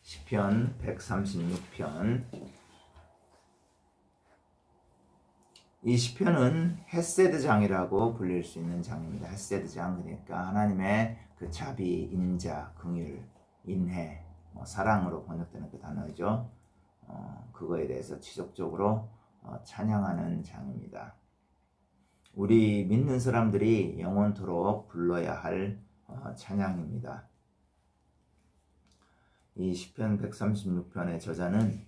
시편 136편. 이 시편은 헤세드 장이라고 불릴 수 있는 장입니다. 헤세드 장, 그러니까 하나님의 그 자비, 인자, 긍휼, 인해, 사랑으로 번역되는 그 단어죠. 그거에 대해서 지속적으로 찬양하는 장입니다. 우리 믿는 사람들이 영원토록 불러야 할 찬양입니다. 이 시편 136편의 저자는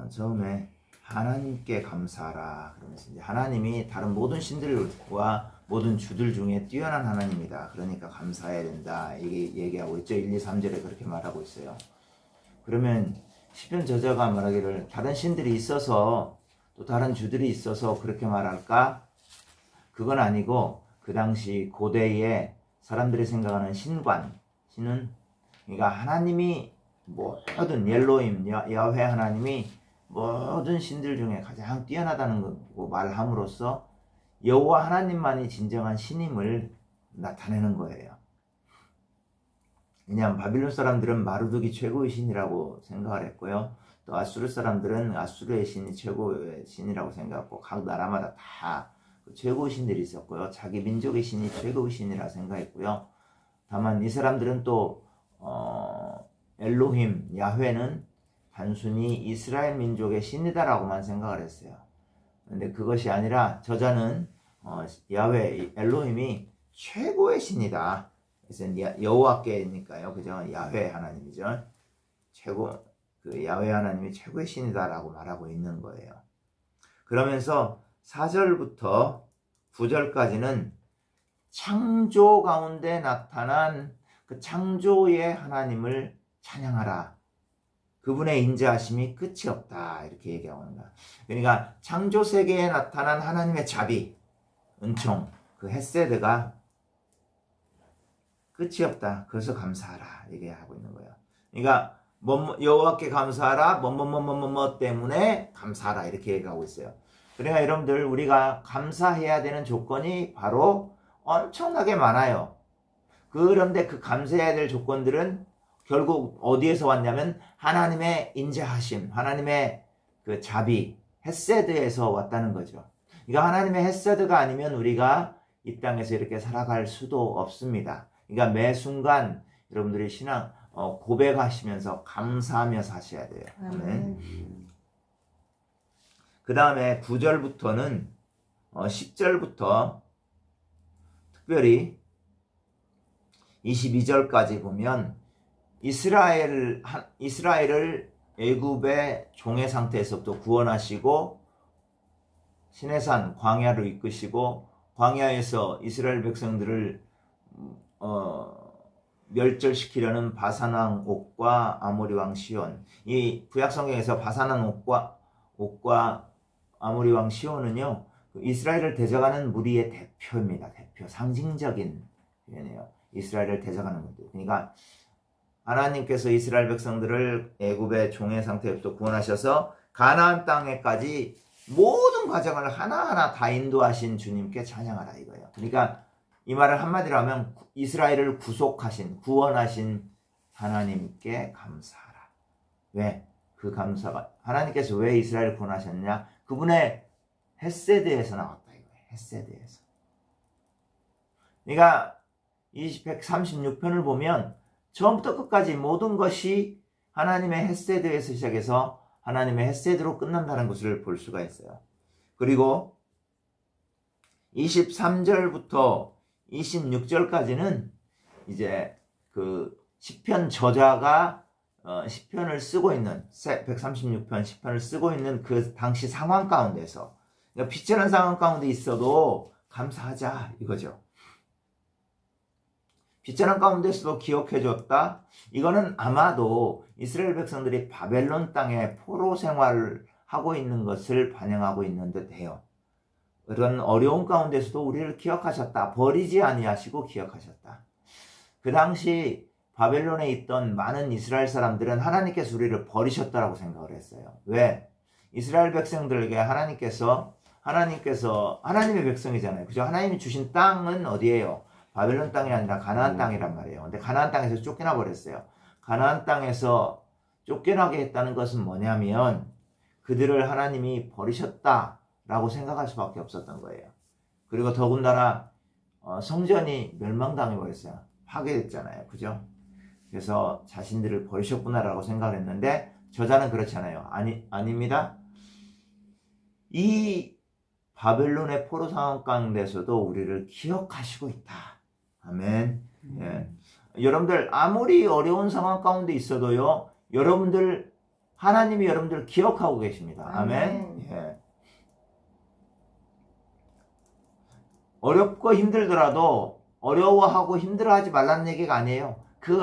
처음에 하나님께 감사하라 그러면서 이제 하나님이 다른 모든 신들과 모든 주들 중에 뛰어난 하나님이다. 그러니까 감사해야 된다. 이게 얘기하고 있죠. 1, 2, 3절에 그렇게 말하고 있어요. 그러면 시편 저자가 말하기를 다른 신들이 있어서 또 다른 주들이 있어서 그렇게 말할까? 그건 아니고 그 당시 고대의 사람들이 생각하는 신은 그러니까 하나님이 모든 엘로힘, 야훼 하나님이 모든 신들 중에 가장 뛰어나다는 거 말함으로써 여호와 하나님만이 진정한 신임을 나타내는 거예요. 왜냐하면 바빌론 사람들은 마르둑이 최고의 신이라고 생각을 했고요. 또 아수르 사람들은 아수르의 신이 최고의 신이라고 생각했고, 각 나라마다 다 최고의 신들이 있었고요. 자기 민족의 신이 최고의 신이라 생각했고요. 다만 이 사람들은 또 엘로힘, 야훼는 단순히 이스라엘 민족의 신이다라고만 생각을 했어요. 근데 그것이 아니라 저자는 야훼, 엘로힘이 최고의 신이다. 그래서 여호와께니까요, 그죠? 야훼 하나님이죠. 그 야훼 하나님이 최고의 신이다라고 말하고 있는 거예요. 그러면서 4절부터 9절까지는 창조 가운데 나타난 그 창조의 하나님을 찬양하라. 그분의 인자하심이 끝이 없다. 이렇게 얘기하고 있는 거야. 그러니까 창조 세계에 나타난 하나님의 자비, 은총, 그 헤세드가 끝이 없다. 그래서 감사하라. 얘기하고 있는 거예요. 그러니까 여호와께 감사하라. 뭐뭐뭐뭐뭐 때문에 감사하라. 이렇게 얘기하고 있어요. 그러니까 여러분들 우리가 감사해야 되는 조건이 바로 엄청나게 많아요. 그런데 그 감사해야 될 조건들은 결국 어디에서 왔냐면 하나님의 인자하심, 하나님의 그 자비, 헤세드에서 왔다는 거죠. 그러니까 하나님의 헤세드가 아니면 우리가 이 땅에서 이렇게 살아갈 수도 없습니다. 그러니까 매 순간 여러분들이 신앙 고백하시면서 감사하며 사셔야 돼요. 그 다음에 9절부터는 10절부터 특별히 22절까지 보면 이스라엘을 애굽의 종의 상태에서부터 구원하시고 시내산 광야로 이끄시고 광야에서 이스라엘 백성들을 멸절시키려는 바산왕 옥과 아모리 왕 시온. 이 구약성경에서 바산왕 옥과 아모리 왕 시온은요, 이스라엘을 대적하는 무리의 대표입니다. 대표, 상징적인 표현이에요. 이스라엘을 대적하는 무리. 그러니까 하나님께서 이스라엘 백성들을 애굽의 종의 상태에서 구원하셔서 가나안 땅에까지 모든 과정을 하나하나 다 인도하신 주님께 찬양하라 이거예요. 그러니까 이 말을 한마디로 하면 이스라엘을 구원하신 하나님께 감사하라. 왜? 그 감사가 하나님께서 왜 이스라엘을 구원하셨냐? 그분의 헤세드에서 나왔다 이거예요. 헤세드에서. 그러니까 이 136편을 보면 처음부터 끝까지 모든 것이 하나님의 헤세드에서 시작해서 하나님의 헤세드로 끝난다는 것을 볼 수가 있어요. 그리고 23절부터 26절까지는 이제 그 시편 저자가 시편을 쓰고 있는 136편 시편을 쓰고 있는 그 당시 상황 가운데서, 그러니까 비천한 상황 가운데 있어도 감사하자 이거죠. 비천한 가운데서도 기억해줬다. 이거는 아마도 이스라엘 백성들이 바벨론 땅에 포로 생활을 하고 있는 것을 반영하고 있는 듯 해요. 그런 어려운 가운데서도 우리를 기억하셨다. 버리지 아니하시고 기억하셨다. 그 당시 바벨론에 있던 많은 이스라엘 사람들은 하나님께서 우리를 버리셨다라고 생각을 했어요. 왜? 이스라엘 백성들에게 하나님의 백성이잖아요. 그죠? 하나님이 주신 땅은 어디예요? 바벨론 땅이 아니라 가나안 땅이란 말이에요. 근데 가나안 땅에서 쫓겨나 버렸어요. 가나안 땅에서 쫓겨나게 했다는 것은 뭐냐면 그들을 하나님이 버리셨다라고 생각할 수밖에 없었던 거예요. 그리고 더군다나 성전이 멸망당해 버렸어요. 파괴됐잖아요. 그죠? 그래서 자신들을 버리셨구나라고 생각을 했는데 저자는 그렇잖아요. 아닙니다. 이 바벨론의 포로 상황 가운데서도 우리를 기억하시고 있다. 아멘. 예. 여러분들 아무리 어려운 상황 가운데 있어도요. 하나님이 여러분들 기억하고 계십니다. 아멘. 예. 어렵고 힘들더라도 어려워하고 힘들어하지 말라는 얘기가 아니에요. 그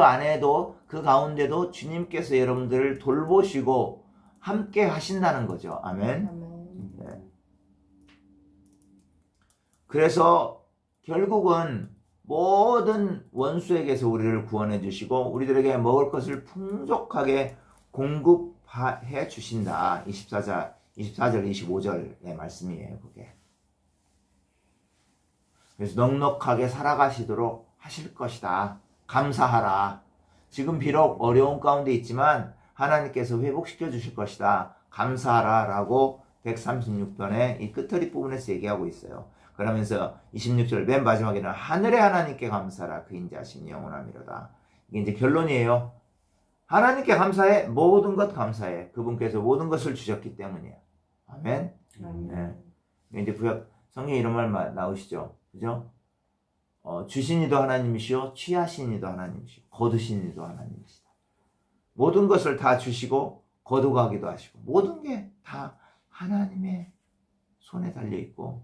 가운데도 주님께서 여러분들을 돌보시고 함께 하신다는 거죠. 아멘. 네. 그래서 결국은 모든 원수에게서 우리를 구원해 주시고 우리들에게 먹을 것을 풍족하게 공급해 주신다. 24절 25절의 말씀이에요. 그게. 그래서 넉넉하게 살아가시도록 하실 것이다. 감사하라. 지금 비록 어려운 가운데 있지만 하나님께서 회복시켜 주실 것이다. 감사하라 라고 136편의 이 끝허리 부분에서 얘기하고 있어요. 그러면서 26절 맨 마지막에는 하늘의 하나님께 감사하라. 그 인자하심이 영원함이로다. 이게 이제 결론이에요. 하나님께 감사해. 모든 것 감사해. 그분께서 모든 것을 주셨기 때문이야. 아멘. 네. 이제 구약 성경에 이런 말 나오시죠. 그죠? 주신 이도 하나님이시오. 취하신 이도 하나님이시오. 거두신 이도 하나님이시다. 모든 것을 다 주시고 거두가기도 하시고 모든 게 다 하나님의 손에 달려있고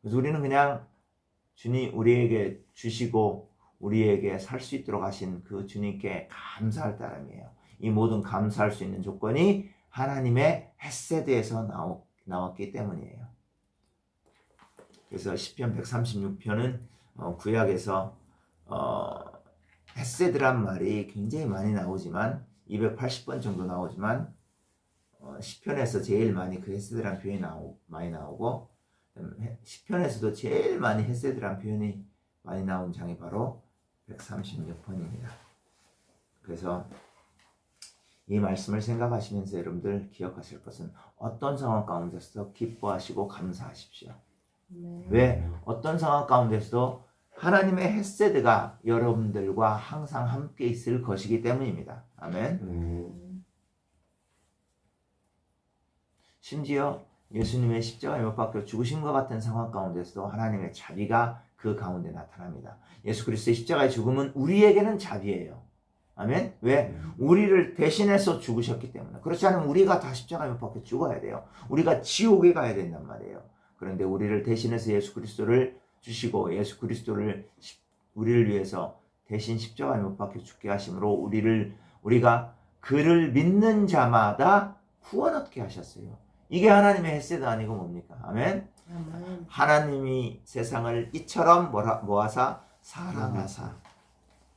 그래서 우리는 그냥 주님 우리에게 주시고 우리에게 살 수 있도록 하신 그 주님께 감사할 따름이에요. 이 모든 감사할 수 있는 조건이 하나님의 헤세드에서 나왔기 때문이에요. 그래서 시편 136편은 구약에서 헤세드란 말이 굉장히 많이 나오지만 280번 정도 나오지만 시편에서 제일 많이 그 헤세드란 표현이 많이 나오고 시편에서도 제일 많이 헤세드란 표현이 많이 나온 장이 바로 136편입니다. 그래서 이 말씀을 생각하시면서 여러분들 기억하실 것은 어떤 상황 가운데서도 기뻐하시고 감사하십시오. 왜? 어떤 상황 가운데서도 하나님의 헤세드가 여러분들과 항상 함께 있을 것이기 때문입니다. 아멘. 심지어 예수님의 십자가에 못 박혀 죽으심과 같은 상황 가운데서도 하나님의 자비가 그 가운데 나타납니다. 예수 그리스도의 십자가의 죽음은 우리에게는 자비예요. 아멘? 왜? 우리를 대신해서 죽으셨기 때문에. 그렇지 않으면 우리가 다 십자가에 못 박혀 죽어야 돼요. 우리가 지옥에 가야 된단 말이에요. 그런데 우리를 대신해서 예수 그리스도를 주시고 예수 그리스도를 우리를 위해서 대신 십자가에 못 박혀 죽게 하심으로 우리가 그를 믿는 자마다 구원 얻게 하셨어요. 이게 하나님의 헤세드 아니고 뭡니까? 아멘? 하나님이 세상을 이처럼 모아사 사랑하사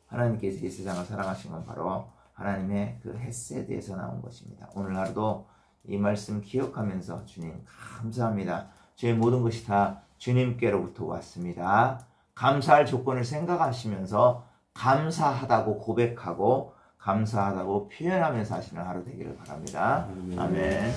하나님께서 이 세상을 사랑하신 건 바로 하나님의 그 헤세드에서 나온 것입니다. 오늘 하루도 이 말씀 기억하면서 주님 감사합니다. 저의 모든 것이 다 주님께로부터 왔습니다. 감사할 조건을 생각하시면서 감사하다고 고백하고 감사하다고 표현하면서 하시는 하루 되기를 바랍니다. 아멘.